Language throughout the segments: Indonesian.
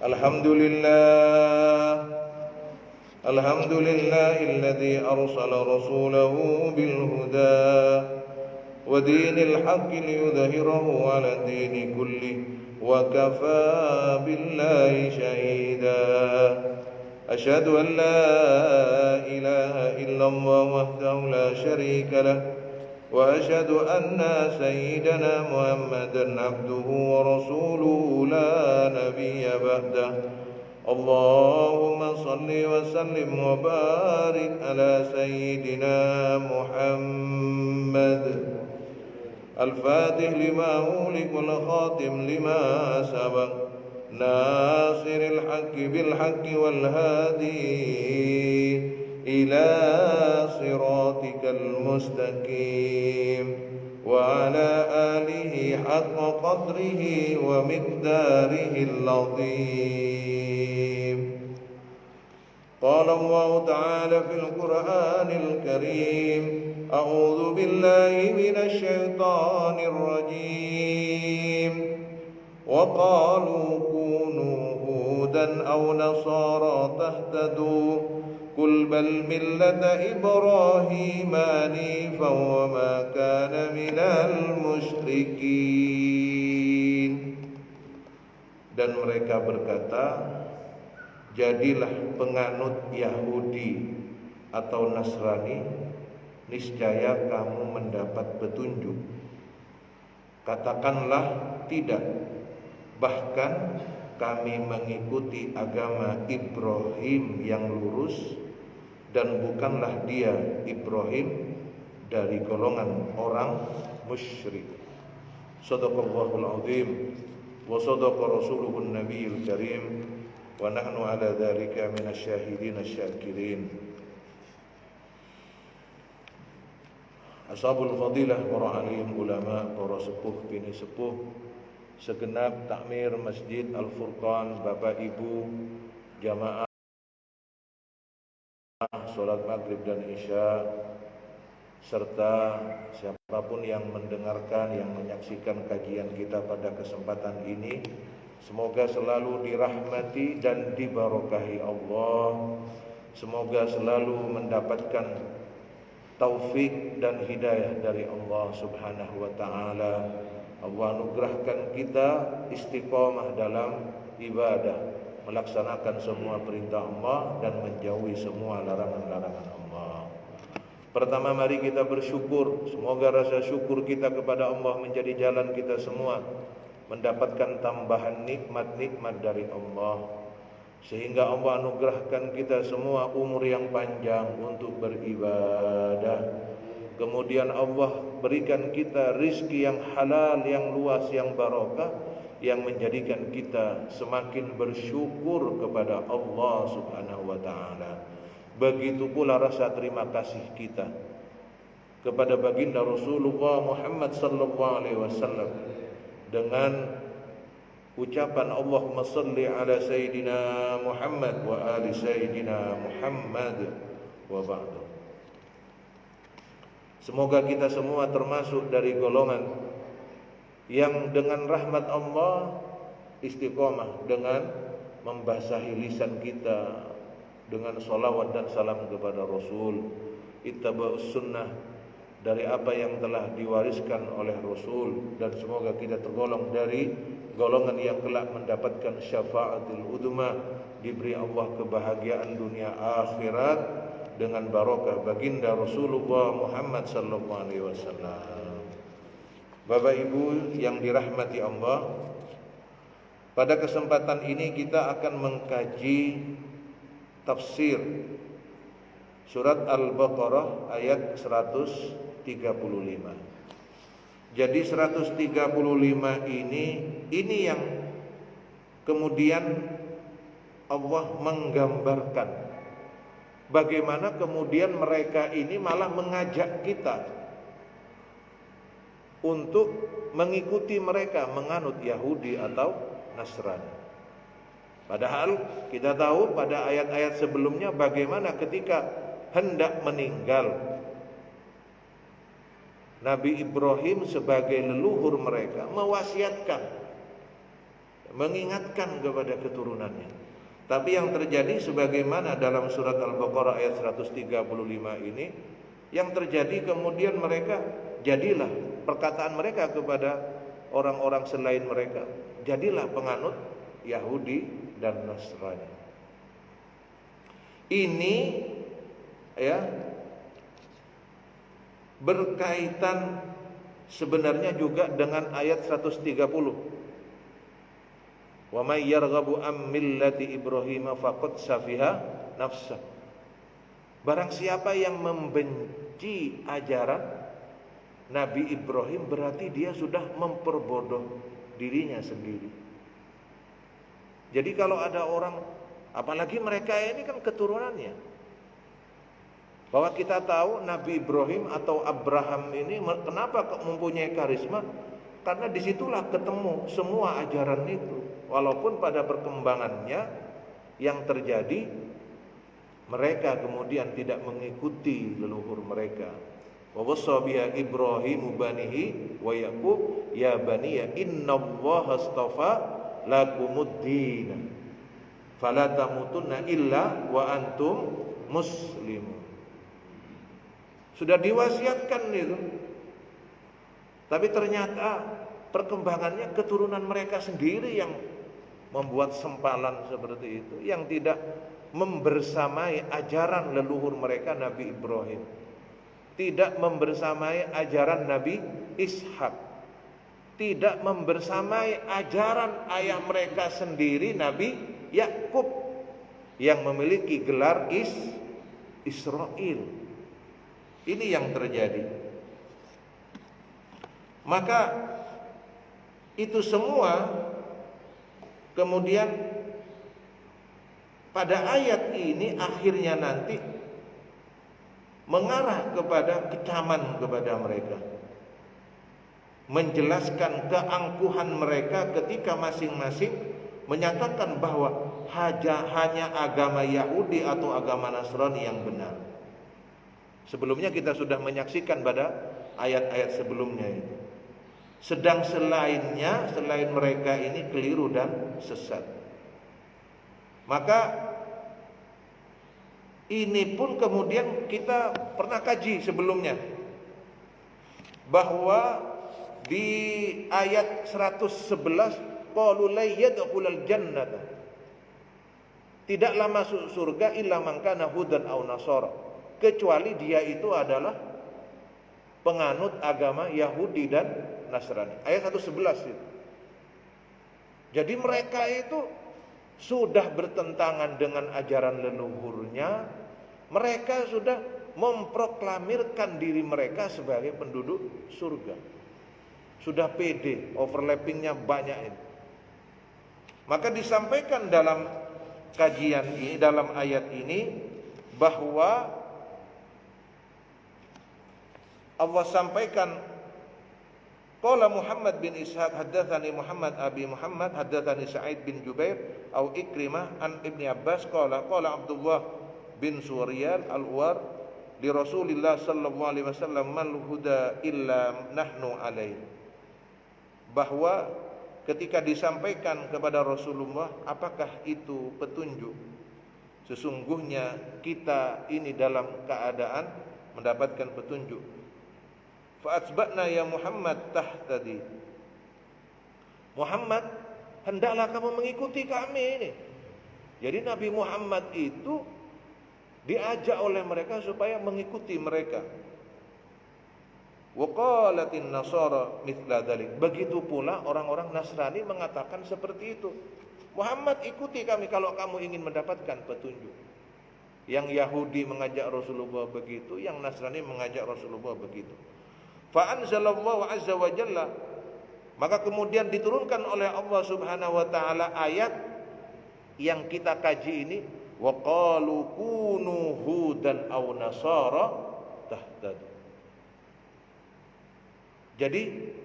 الحمد لله الذي أرسل رسوله بالهدى ودين الحق ليظهره على الدين كله وكفى بالله شهيدا أشهد أن لا إله إلا الله وحده لا شريك له وأشهد أن سيدنا محمدا عبده ورسوله لا نبي بعده اللهم صل وسلم وبارك على سيدنا محمد الفاتح لما أغلق والخاتم لما سبق ناصر الحق بالحق والهادي إلى صراطك المستقيم وعلى آله حق قدره ومقداره العظيم قال الله تعالى في القرآن الكريم أعوذ بالله من الشيطان الرجيم وقالوا كونوا هودا أو نصارى تهتدوا قل بل ملة إبراهيم حنيفا وما كان من المشركين. Dan mereka berkata, jadilah penganut Yahudi atau Nasrani, niscaya kamu mendapat petunjuk. Katakanlah tidak, bahkan kami mengikuti agama Ibrahim yang lurus, dan bukanlah dia Ibrahim dari golongan orang musyrik. Shadaqallahul azim wa shadaqa rasuluhun nabiyul karim wa nahnu ala dzalika minasyahidin asyakirin. Ashabul fadilah, para alim ulama, para sepuh bini sepuh, segenap takmir Masjid Al-Furqan, Bapak Ibu jamaah sholat maghrib dan isya, serta siapapun yang mendengarkan, yang menyaksikan kajian kita pada kesempatan ini, semoga selalu dirahmati dan diberkahi Allah. Semoga selalu mendapatkan taufik dan hidayah dari Allah Subhanahu wa taala. Allah anugerahkan kita istiqomah dalam ibadah, melaksanakan semua perintah Allah dan menjauhi semua larangan-larangan Allah. Pertama, mari kita bersyukur. Semoga rasa syukur kita kepada Allah menjadi jalan kita semua mendapatkan tambahan nikmat-nikmat dari Allah, sehingga Allah anugerahkan kita semua umur yang panjang untuk beribadah. Kemudian Allah berikan kita rizki yang halal, yang luas, yang barokah, yang menjadikan kita semakin bersyukur kepada Allah Subhanahu wa taala. Begitu pula rasa terima kasih kita kepada baginda Rasulullah Muhammad sallallahu alaihi wasallam dengan ucapan Allahumma salli ala sayyidina Muhammad wa ali sayyidina Muhammad wa ba'du. Semoga kita semua termasuk dari golongan yang dengan rahmat Allah istiqomah dengan membasahi lisan kita dengan salawat dan salam kepada Rasul, ittaba'us sunnah, dari apa yang telah diwariskan oleh Rasul, dan semoga kita tergolong dari golongan yang kelak mendapatkan syafaatul udma, diberi Allah kebahagiaan dunia akhirat dengan barokah baginda Rasulullah Muhammad sallallahu alaihi wasallam. Bapak Ibu yang dirahmati Allah, pada kesempatan ini kita akan mengkaji tafsir surat Al-Baqarah ayat 135. Jadi 135 ini yang kemudian Allah menggambarkan bagaimana kemudian mereka ini malah mengajak kita untuk mengikuti mereka, menganut Yahudi atau Nasrani. Padahal kita tahu pada ayat-ayat sebelumnya bagaimana ketika hendak meninggal, Nabi Ibrahim sebagai leluhur mereka mewasiatkan mengingatkan kepada keturunannya. Tapi yang terjadi sebagaimana dalam surat Al-Baqarah ayat 135 ini, yang terjadi kemudian mereka jadilah perkataan mereka kepada orang-orang selain mereka, jadilah penganut Yahudi dan Nasrani. Ini ya berkaitan sebenarnya juga dengan ayat 130. Wa may yarghabu am millati Ibrahim faqad safiha nafsa. Barang siapa yang membenci ajaran Nabi Ibrahim, berarti dia sudah memperbodoh dirinya sendiri. Jadi kalau ada orang, apalagi mereka ini kan keturunannya, bahwa kita tahu Nabi Ibrahim atau Abraham ini kenapa mempunyai karisma, karena disitulah ketemu semua ajaran itu. Walaupun pada perkembangannya yang terjadi, mereka kemudian tidak mengikuti leluhur mereka. Wa wassa biha Ibrahim banihi wa Yaqub ya baniya innallaha astafa lakumuddin fala tamutunna illa wa antum muslimun. Sudah diwasiatkan itu. Tapi ternyata perkembangannya keturunan mereka sendiri yang membuat sempalan seperti itu, yang tidak membersamai ajaran leluhur mereka Nabi Ibrahim, tidak membersamai ajaran Nabi Ishak, tidak membersamai ajaran ayah mereka sendiri Nabi Yakub yang memiliki gelar Israel. Ini yang terjadi. Maka itu semua kemudian pada ayat ini akhirnya nanti mengarah kepada kecaman kepada mereka, menjelaskan keangkuhan mereka ketika masing-masing menyatakan bahwa hanya agama Yahudi atau agama Nasrani yang benar. Sebelumnya kita sudah menyaksikan pada ayat-ayat sebelumnya itu. Sedang selain mereka ini keliru dan sesat. Maka ini pun kemudian kita pernah kaji sebelumnya, bahwa di ayat 111 qalu la yadkhulul jannata, tidaklah masuk surga illa man kana hudan aw nasara, kecuali dia itu adalah penganut agama Yahudi dan Nasrani. Ayat 111 itu. Jadi mereka itu sudah bertentangan dengan ajaran leluhurnya. Mereka sudah memproklamirkan diri mereka sebagai penduduk surga. Sudah pede, overlappingnya banyak ini. Maka disampaikan dalam kajian ini, dalam ayat ini, bahwa Allah sampaikan, qala Muhammad bin Ishaq haddatsani Muhammad abi Muhammad haddatsani Sa'id bin Jubair au Ikrimah an Ibni Abbas qala Abdullah bin Suryan al-War li Rasulillah sallallahu alaihi wasallam mal huda illa nahnu alaihi, bahwa ketika disampaikan kepada Rasulullah, apakah itu petunjuk, sesungguhnya kita ini dalam keadaan mendapatkan petunjuk. Fa'atsba'na ya Muhammad tahtadi, Muhammad hendaklah kamu mengikuti kami ini. Jadi Nabi Muhammad itu diajak oleh mereka supaya mengikuti mereka. Wa qalatin nasara mithla dzalik, begitu pula orang-orang Nasrani mengatakan seperti itu. Muhammad ikuti kami kalau kamu ingin mendapatkan petunjuk. Yang Yahudi mengajak Rasulullah begitu, yang Nasrani mengajak Rasulullah begitu. Fa anzalallahu azza wa jalla, maka kemudian diturunkan oleh Allah Subhanahu wa taala ayat yang kita kaji ini, wa qalu kunu hudan aw nasara tahtadu. Jadi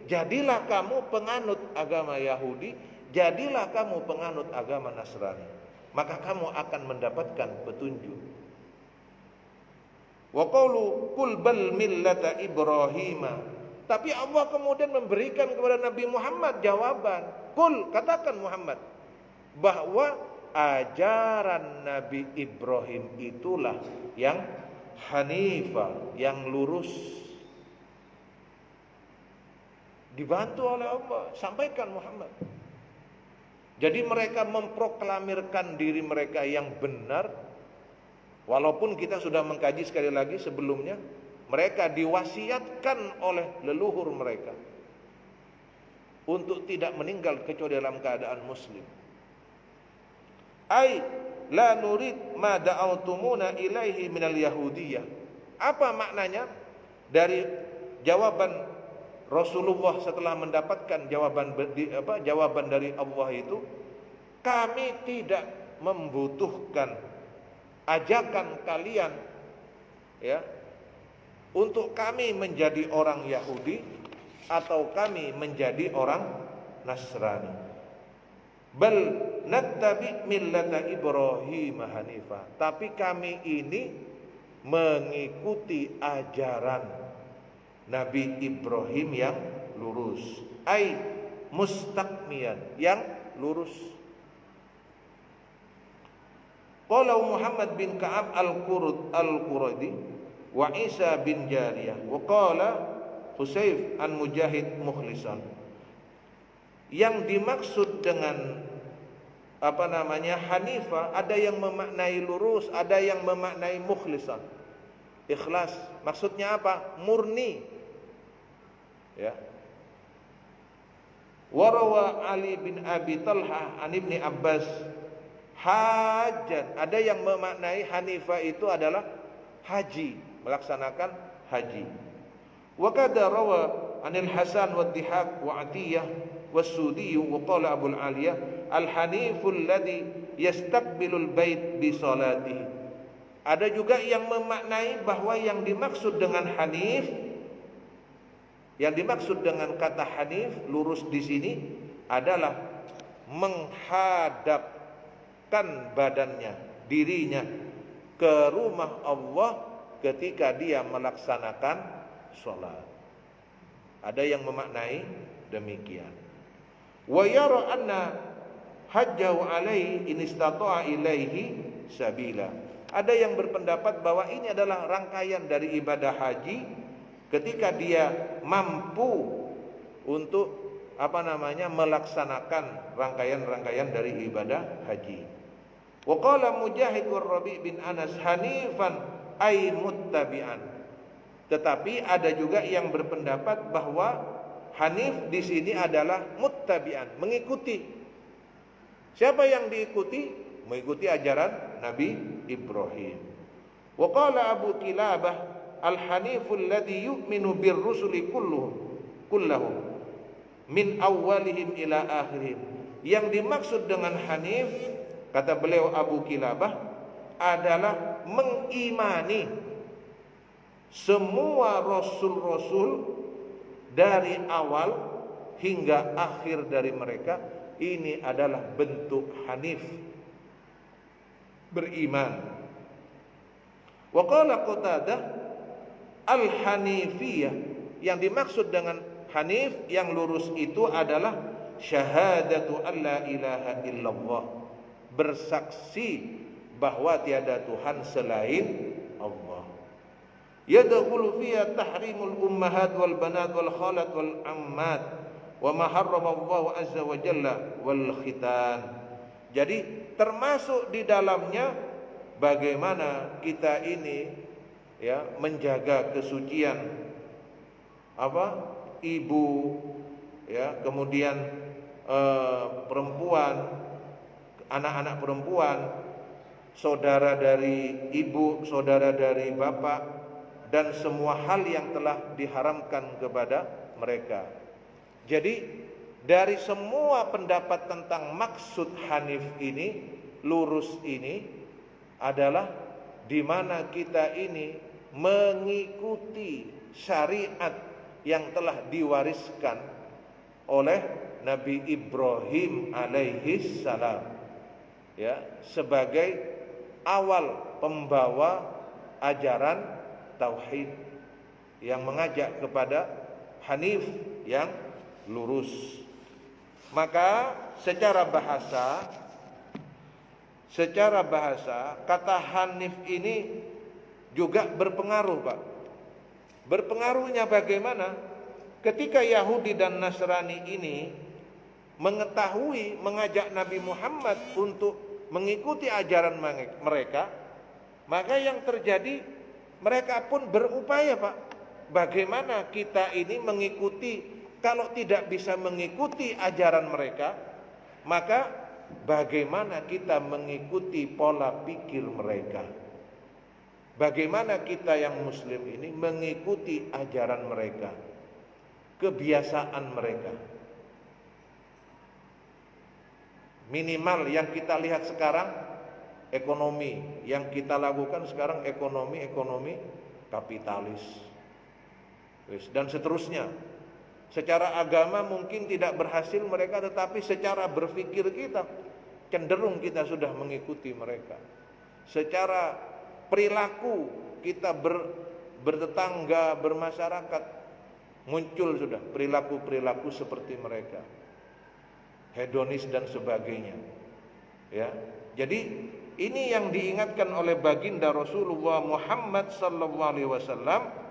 jadilah kamu penganut agama Yahudi, jadilah kamu penganut agama Nasrani, maka kamu akan mendapatkan petunjuk. Wa qalu qul bal millata Ibrahim Tapi Allah kemudian memberikan kepada Nabi Muhammad jawaban. Qul, katakan Muhammad, bahwa ajaran Nabi Ibrahim itulah yang hanifah, yang lurus. Dibantu oleh Allah, sampaikan Muhammad. Jadi mereka memproklamirkan diri mereka yang benar. Walaupun kita sudah mengkaji sekali lagi sebelumnya, mereka diwasiatkan oleh leluhur mereka untuk tidak meninggal kecuali dalam keadaan muslim. Ai la nurid ma da'autumuna ilaihi minal yahudiyah. Apa maknanya dari jawaban Rasulullah setelah mendapatkan jawaban dari Allah itu? Kami tidak membutuhkan ajakan kalian, ya, untuk kami menjadi orang Yahudi atau kami menjadi orang Nasrani. Bal nattabi millata Ibrahim hanifah. Tapi kami ini mengikuti ajaran Nabi Ibrahim yang lurus. Ai mustaqmiyan, yang lurus. Qala Muhammad bin Ka'ab al-Quradi wa Isa bin Jariyah wa qala Husayf an Mujahid mukhlisan. Yang dimaksud dengan hanifah, ada yang memaknai lurus, ada yang memaknai mukhlisan, ikhlas. Maksudnya apa? Murni, ya. Warawa Ali bin Abi Talha an Ibni Abbas hajan. Ada yang memaknai hanifah itu adalah haji, melaksanakan haji. Wa kadza rawa anil Hasan wa Dhihak wa Atiyah was-Sudi wa qala Abu al-Aliyah al-haniful ladzi yastaqbilul bait bi salatihi. Ada juga yang memaknai bahwa yang dimaksud dengan hanif, yang dimaksud dengan kata hanif, lurus di sini adalah menghadapkan badannya, dirinya ke rumah Allah ketika dia melaksanakan sholat. Ada yang memaknai demikian. Wa yara anna hajjahu alaihi in istata'a ilaihi sabila. Ada yang berpendapat bahwa ini adalah rangkaian dari ibadah haji ketika dia mampu untuk melaksanakan rangkaian-rangkaian dari ibadah haji. Wa qala Mujahid wa Rabi' bin Anas hanifan ay muttabi'an. Tetapi ada juga yang berpendapat bahwa hanif di sini adalah muttabi'an, mengikuti. Siapa yang diikuti? Mengikuti ajaran Nabi Ibrahim. Wa qala Abu Kilabah al-haniful ladzi yu'minu bir-rusuli kulluhum min awwalihim ila akhirihim. Yang dimaksud dengan hanif, kata beliau Abu Kilabah, adalah mengimani semua rasul-rasul dari awal hingga akhir dari mereka. Ini adalah bentuk hanif, beriman. Wa qala Qatadah al-hanifiyah, yang dimaksud dengan hanif yang lurus itu adalah syahadatu alla ilaha illallah, bersaksi bahwa tiada Tuhan selain Allah. Yadkhulu fiha tahrimul ummahat wal banat wal khalat wal ammat wa ma harrama Allah azza wa jalla wal khitan. Jadi termasuk di dalamnya bagaimana kita ini, ya, menjaga kesucian ibu, ya, kemudian perempuan, anak-anak perempuan, saudara dari ibu, saudara dari bapak, dan semua hal yang telah diharamkan kepada mereka. Jadi dari semua pendapat tentang maksud hanif ini, lurus ini, adalah di mana kita ini mengikuti syariat yang telah diwariskan oleh Nabi Ibrahim alaihi salam, ya, sebagai awal pembawa ajaran tauhid yang mengajak kepada Hanif yang lurus. Maka secara bahasa kata Hanif ini juga berpengaruh, Pak. Berpengaruhnya bagaimana? Ketika Yahudi dan Nasrani ini mengajak Nabi Muhammad untuk mengikuti ajaran mereka, maka yang terjadi mereka pun berupaya, Pak, bagaimana kita ini mengikuti. Kalau tidak bisa mengikuti ajaran mereka, maka bagaimana kita mengikuti pola pikir mereka? Bagaimana kita yang muslim ini mengikuti ajaran mereka, kebiasaan mereka? Minimal yang kita lihat sekarang ekonomi, yang kita lakukan sekarang ekonomi kapitalis dan seterusnya. Secara agama mungkin tidak berhasil mereka, tetapi secara berpikir kita cenderung kita sudah mengikuti mereka. Secara perilaku kita bertetangga, bermasyarakat, muncul sudah perilaku-perilaku seperti mereka, hedonis dan sebagainya. Ya, jadi ini yang diingatkan oleh baginda Rasulullah Muhammad SAW.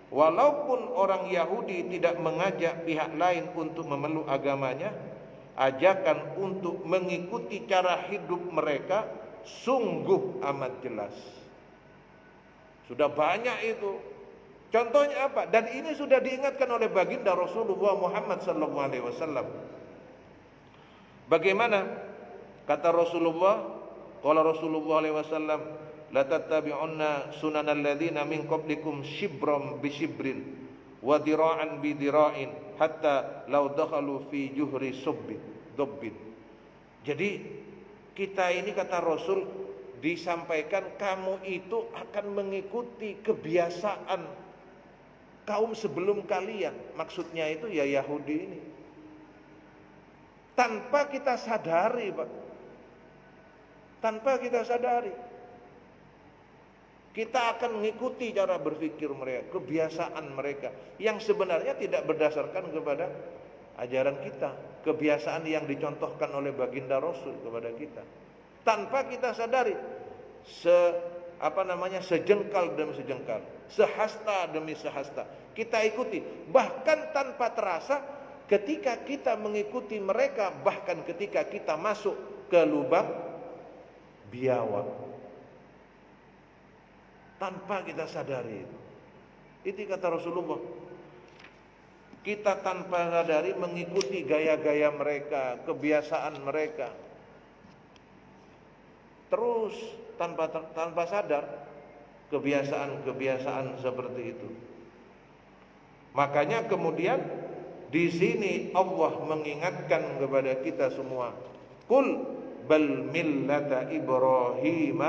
Walaupun orang Yahudi tidak mengajak pihak lain untuk memeluk agamanya, ajakan untuk mengikuti cara hidup mereka sungguh amat jelas. Sudah banyak itu. Contohnya apa? Dan ini sudah diingatkan oleh baginda Rasulullah Muhammad SAW. Bagaimana? Kata Rasulullah, qala Rasulullah SAW, la tattabi'unna sunanal ladzina min qablikum shibran bi shibrin wa dira'an bi dira'in hatta law dakhalu fi juhri dubbin. Jadi kita ini, kata Rasul, disampaikan kamu itu akan mengikuti kebiasaan kaum sebelum kalian. Maksudnya itu ya Yahudi ini. Tanpa kita sadari, Pak. Tanpa kita sadari. Kita akan mengikuti cara berpikir mereka, kebiasaan mereka yang sebenarnya tidak berdasarkan kepada ajaran kita, kebiasaan yang dicontohkan oleh baginda Rasul kepada kita. Tanpa kita sadari, sejengkal demi sejengkal, sehasta demi sehasta kita ikuti. Bahkan tanpa terasa ketika kita mengikuti mereka, bahkan ketika kita masuk ke lubang biawak, tanpa kita sadari. Itu kata Rasulullah. Kita tanpa sadari mengikuti gaya-gaya mereka, kebiasaan mereka. Terus tanpa sadar kebiasaan seperti itu. Makanya kemudian di sini Allah mengingatkan kepada kita semua, Qul bal millata Ibrahim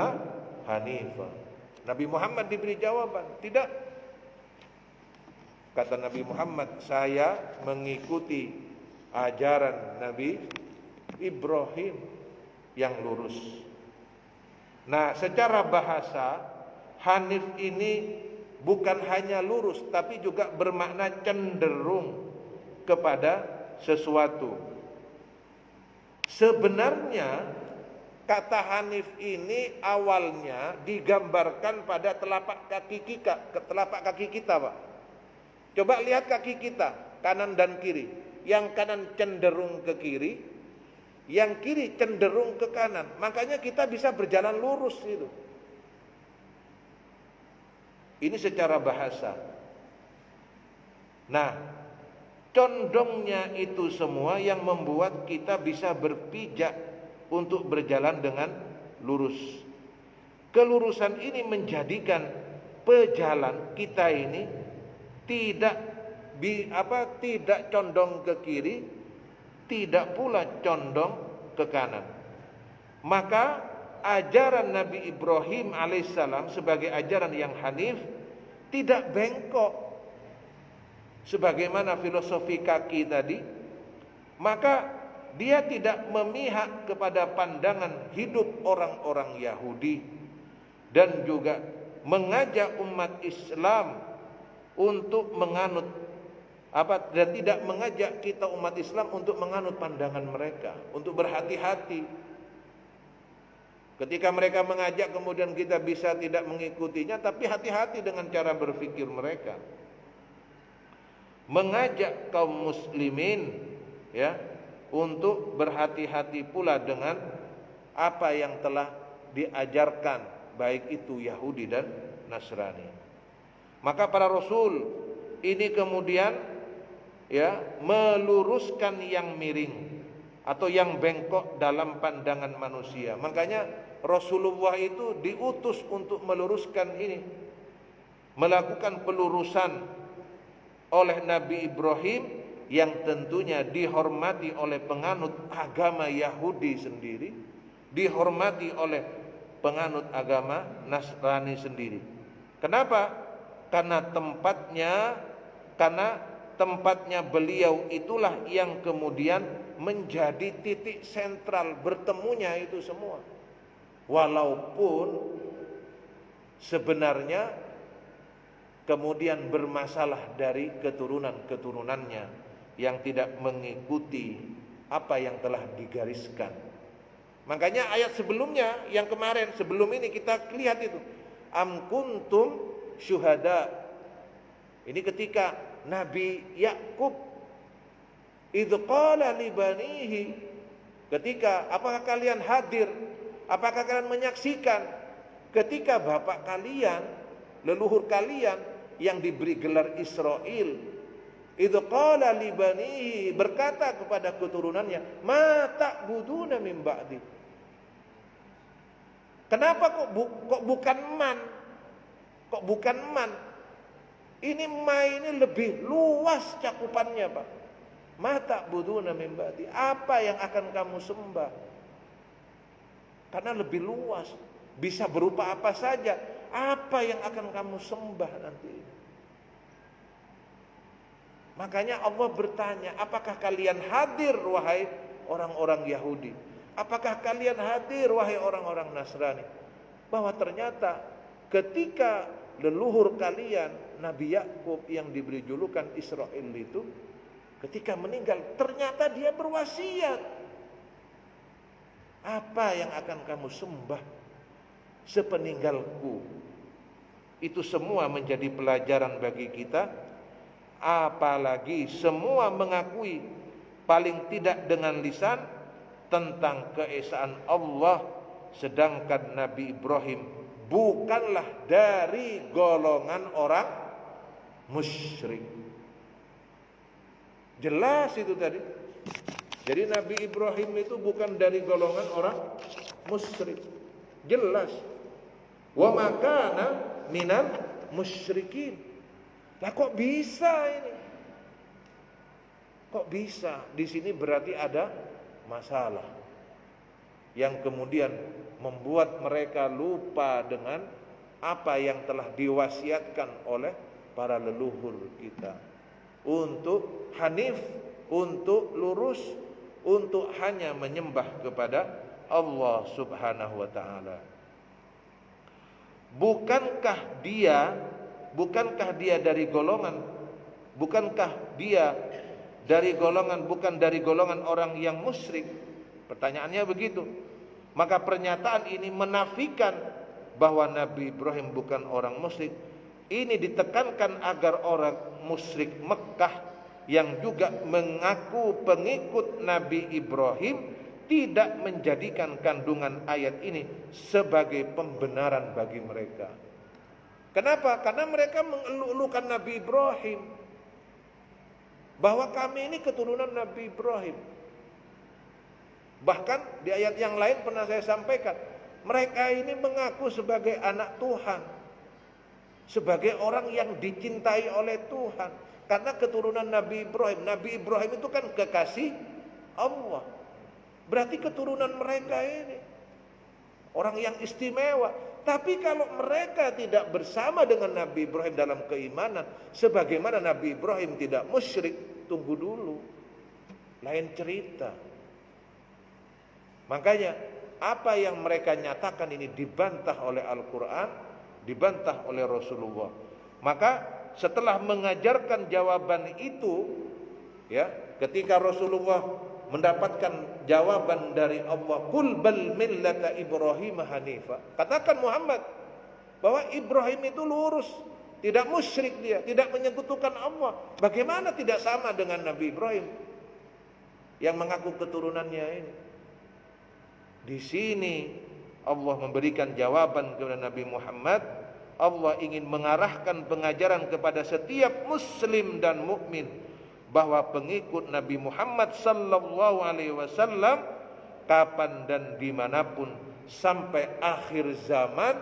hanifa. Nabi Muhammad diberi jawaban, tidak. Kata Nabi Muhammad, saya mengikuti ajaran Nabi Ibrahim yang lurus. Nah, secara bahasa Hanif ini bukan hanya lurus, tapi juga bermakna cenderung kepada sesuatu. Sebenarnya kata Hanif ini awalnya digambarkan pada telapak kaki kita, Pak. Coba lihat kaki kita, kanan dan kiri. Yang kanan cenderung ke kiri, yang kiri cenderung ke kanan. Makanya kita bisa berjalan lurus itu. Ini secara bahasa. Nah, condongnya itu semua yang membuat kita bisa berpijak untuk berjalan dengan lurus. Kelurusan ini menjadikan pejalan kita ini tidak condong ke kiri, tidak pula condong ke kanan. Maka ajaran Nabi Ibrahim alaihissalam sebagai ajaran yang hanif tidak bengkok sebagaimana filosofi kaki tadi. Maka dia tidak memihak kepada pandangan hidup orang-orang Yahudi dan juga mengajak umat Islam untuk menganut Dan tidak mengajak kita umat Islam untuk menganut pandangan mereka, untuk berhati-hati. Ketika mereka mengajak kemudian kita bisa tidak mengikutinya, tapi hati-hati dengan cara berpikir mereka. Mengajak kaum muslimin ya untuk berhati-hati pula dengan apa yang telah diajarkan, baik itu Yahudi dan Nasrani. Maka para rasul ini kemudian ya meluruskan yang miring atau yang bengkok dalam pandangan manusia. Makanya Rasulullah itu diutus untuk meluruskan ini, melakukan pelurusan oleh Nabi Ibrahim yang tentunya dihormati oleh penganut agama Yahudi sendiri, dihormati oleh penganut agama Nasrani sendiri. Kenapa? Karena tempatnya beliau itulah yang kemudian menjadi titik sentral bertemunya itu semua. Walaupun sebenarnya kemudian bermasalah dari keturunan-keturunannya yang tidak mengikuti apa yang telah digariskan. Makanya ayat sebelumnya yang kemarin sebelum ini kita lihat itu, am kuntum syuhada. Ini ketika Nabi Yakub idz qala li banihi, ketika apakah kalian hadir, apakah kalian menyaksikan ketika bapak kalian, leluhur kalian yang diberi gelar Israel, idz qala li banihi, berkata kepada keturunannya, ma ta'buduna min ba'di. Kenapa kok bukan man? Kok bukan man? Ini ma ini lebih luas cakupannya, Pak. Ma ta'buduna min ba'di, apa yang akan kamu sembah? Karena lebih luas, bisa berupa apa saja. Apa yang akan kamu sembah nanti? Makanya Allah bertanya, apakah kalian hadir wahai orang-orang Yahudi? Apakah kalian hadir wahai orang-orang Nasrani? Bahwa ternyata ketika leluhur kalian Nabi Yakub yang diberi julukan Israel itu, ketika meninggal ternyata dia berwasiat, apa yang akan kamu sembah sepeninggalku? Itu semua menjadi pelajaran bagi kita. Apalagi semua mengakui paling tidak dengan lisan tentang keesaan Allah, sedangkan Nabi Ibrahim bukanlah dari golongan orang musyrik. Jelas itu tadi. Jadi Nabi Ibrahim itu bukan dari golongan orang musyrik. Jelas. Wa makana minal musyrikin. Lah kok bisa ini? Kok bisa? Di sini berarti ada masalah yang kemudian membuat mereka lupa dengan apa yang telah diwasiatkan oleh para leluhur kita untuk hanif, untuk lurus, untuk hanya menyembah kepada Allah Subhanahu wa taala. Bukankah dia dari golongan, bukan dari golongan orang yang musyrik? Pertanyaannya begitu. Maka pernyataan ini menafikan bahwa Nabi Ibrahim bukan orang musyrik. Ini ditekankan agar orang musyrik Mekah yang juga mengaku pengikut Nabi Ibrahim tidak menjadikan kandungan ayat ini sebagai pembenaran bagi mereka. Kenapa? Karena mereka mengeluh-elukan Nabi Ibrahim, bahwa kami ini keturunan Nabi Ibrahim. Bahkan di ayat yang lain pernah saya sampaikan, mereka ini mengaku sebagai anak Tuhan, sebagai orang yang dicintai oleh Tuhan, karena keturunan Nabi Ibrahim. Nabi Ibrahim itu kan kekasih Allah. Berarti keturunan mereka ini orang yang istimewa. Tapi kalau mereka tidak bersama dengan Nabi Ibrahim dalam keimanan, sebagaimana Nabi Ibrahim tidak musyrik, tunggu dulu, lain cerita. Makanya apa yang mereka nyatakan ini dibantah oleh Al-Quran, dibantah oleh Rasulullah. Maka setelah mengajarkan jawaban itu, ya, ketika Rasulullah mendapatkan jawaban dari Allah, qul bal millata Ibrahim hanifa, katakan Muhammad bahwa Ibrahim itu lurus, tidak musyrik, dia tidak menyekutukan Allah. Bagaimana tidak sama dengan Nabi Ibrahim yang mengaku keturunannya ini? Di sini Allah memberikan jawaban kepada Nabi Muhammad. Allah ingin mengarahkan pengajaran kepada setiap muslim dan mukmin bahwa pengikut Nabi Muhammad sallallahu alaihi wasallam kapan dan dimanapun sampai akhir zaman,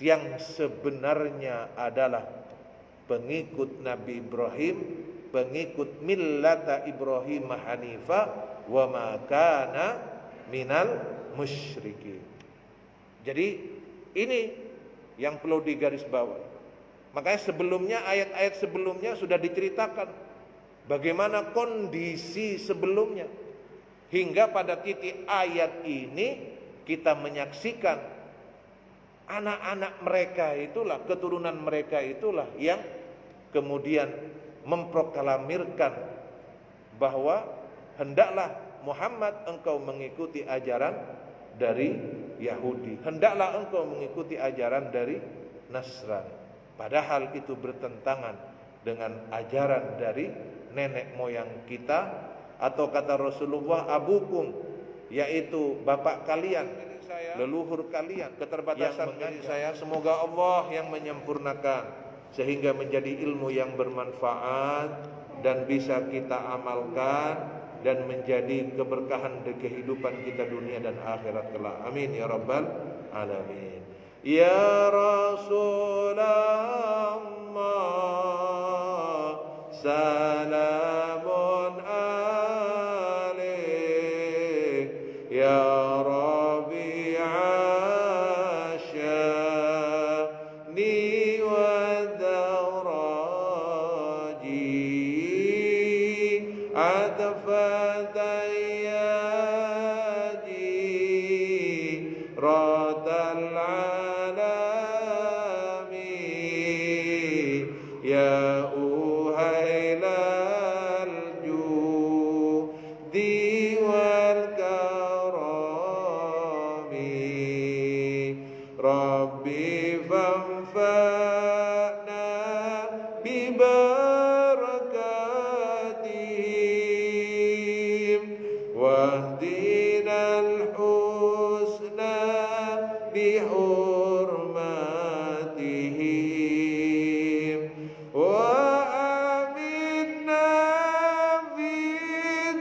yang sebenarnya adalah pengikut Nabi Ibrahim, pengikut millata Ibrahim hanifa wa ma kana minal musyrikin. Jadi ini yang perlu digarisbawahi. Makanya sebelumnya, ayat-ayat sebelumnya sudah diceritakan bagaimana kondisi sebelumnya, hingga pada titik ayat ini kita menyaksikan anak-anak mereka itulah, keturunan mereka itulah yang kemudian memproklamirkan bahwa hendaklah Muhammad engkau mengikuti ajaran dari Yahudi, hendaklah engkau mengikuti ajaran dari Nasrani. Padahal itu bertentangan dengan ajaran dari nenek moyang kita, atau kata Rasulullah, abukum, yaitu bapak kalian, leluhur kalian. Keterbatasan menjadi saya, semoga Allah yang menyempurnakan sehingga menjadi ilmu yang bermanfaat dan bisa kita amalkan dan menjadi keberkahan di kehidupan kita dunia dan akhirat kelak. Amin ya rabbal alamin. Ya Rasulullah, salamun alaik, ya Rabi'a sya'ni wa daraji, atfat ayyaji, radal alami, ya uhailal judi wal karami, Rabbi fanfa'na bibarakatihim wahdinal husna bihurmatihim wa aminna fi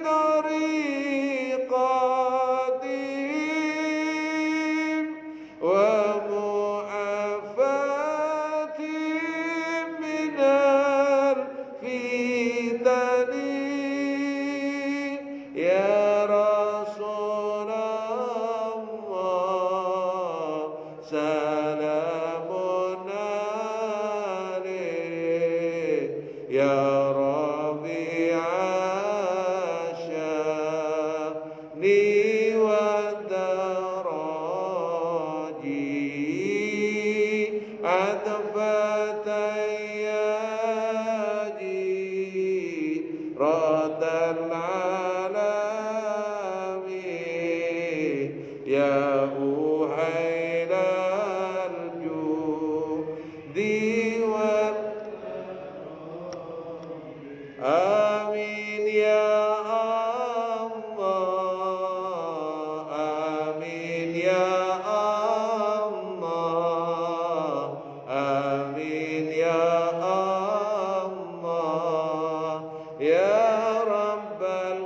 tariqatihim wa mu'afatihim minal fitani, ya Rasulullah, salamun alaik, ya Rabi'a sya'ni wa daraji, atfat ayyaji, radal alami, ya uhailal judi wal. Amin ya Allah, amin ya Allah, amin ya Allah, ya Rabbal.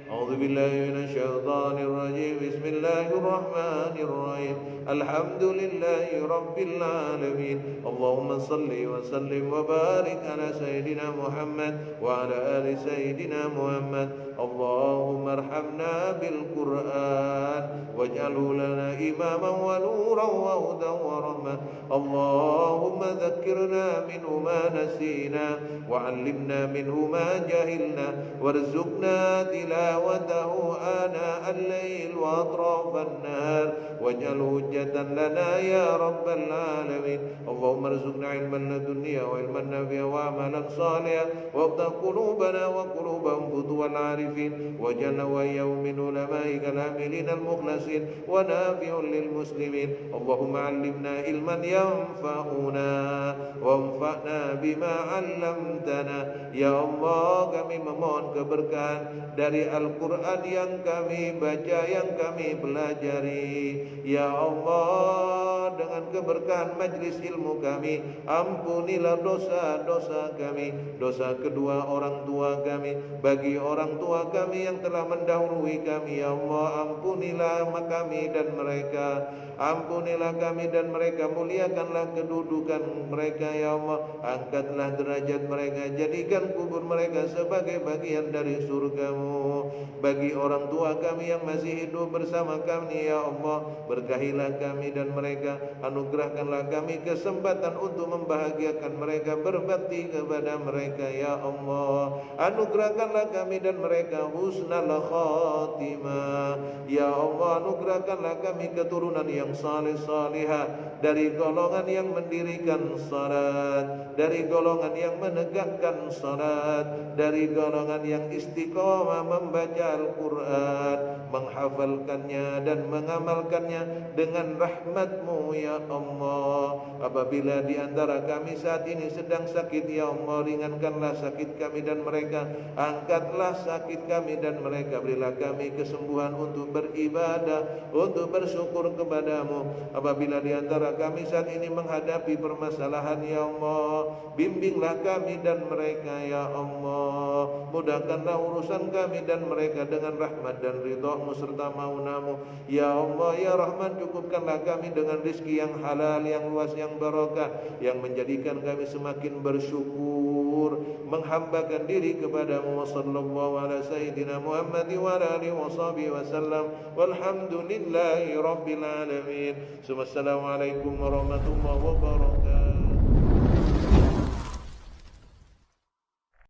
A'udzu billahi minasyaitonir rajim. Bismillahirrahmanirrahim. Alhamdulillahi rabbil alamin. Allahumma salli wa sallim wa barik ala sayyidina Muhammad wa ala ali sayyidina Muhammad. Allahumma arhamna bil Qur'an waj'alhu lana imaman wa nuran wa hudan wa rahmah. Allahumma dhakkirna minhu ma nasina wa 'allimna minhu ma jahilna warzuqna tilawata تلاوته آناء الليل وأطراف النهار واجعله حجة لنا يا رب العالمين. اللهم ارزقنا علما لدنيا وعلما نافعا وعملا صالحا وافتح قلوبنا وقلوبهم فتوى العارفين واجعلنا وإياهم من علمائك العاملين المخلصين ونافع للمسلمين. اللهم علمنا علما ينفعنا وانفعنا بما علمتنا. Ya Allah, kami memohon keberkahan dari Al-Quran yang kami baca, yang kami pelajari. Ya Allah, dengan keberkahan majlis ilmu kami, ampunilah dosa-dosa kami, dosa kedua orang tua kami, bagi orang tua kami yang telah mendahului kami. Ya Allah, ampunilah kami dan mereka, ampunilah kami dan mereka, muliakanlah kedudukan mereka. Ya Allah, angkatlah derajat mereka, jadikan kubur mereka sebagai bagian dari surgamu. Bagi orang tua kami yang masih hidup bersama kami, ya Allah, berkahilah kami dan mereka, anugerahkanlah kami kesempatan untuk membahagiakan mereka, berbakti kepada mereka. Ya Allah, anugerahkanlah kami dan mereka husnal khatimah. Ya Allah, anugerahkanlah kami keturunan yang saleh salihah, dari golongan yang mendirikan salat, dari golongan yang menegakkan salat, dari golongan yang istiqomah membaca Al-Quran, menghafalkannya dan mengamalkannya dengan rahmat-Mu. Ya Allah, apabila di antara kami saat ini sedang sakit, ya Allah, ringankanlah sakit kami dan mereka, angkatlah sakit kami dan mereka, berilah kami kesembuhan untuk beribadah, untuk bersyukur kepadamu. Apabila di antara kami saat ini menghadapi permasalahan, ya Allah, bimbinglah kami dan mereka. Ya Allah, mudahkanlah urusan kami dan mereka dengan rahmat dan ridha-Mu serta maunamu. Ya Allah, ya Rahman, cukupkanlah kami dengan rizki yang halal, yang luas, yang barakah, yang menjadikan kami semakin bersyukur, menghambakan diri kepadamu. Sallallahu ala sayyidina Muhammad wa alihi wa sahbihi wasallam, walhamdulillahi rabbil alamin. Assalamualaikum warahmatullahi wabarakatuh.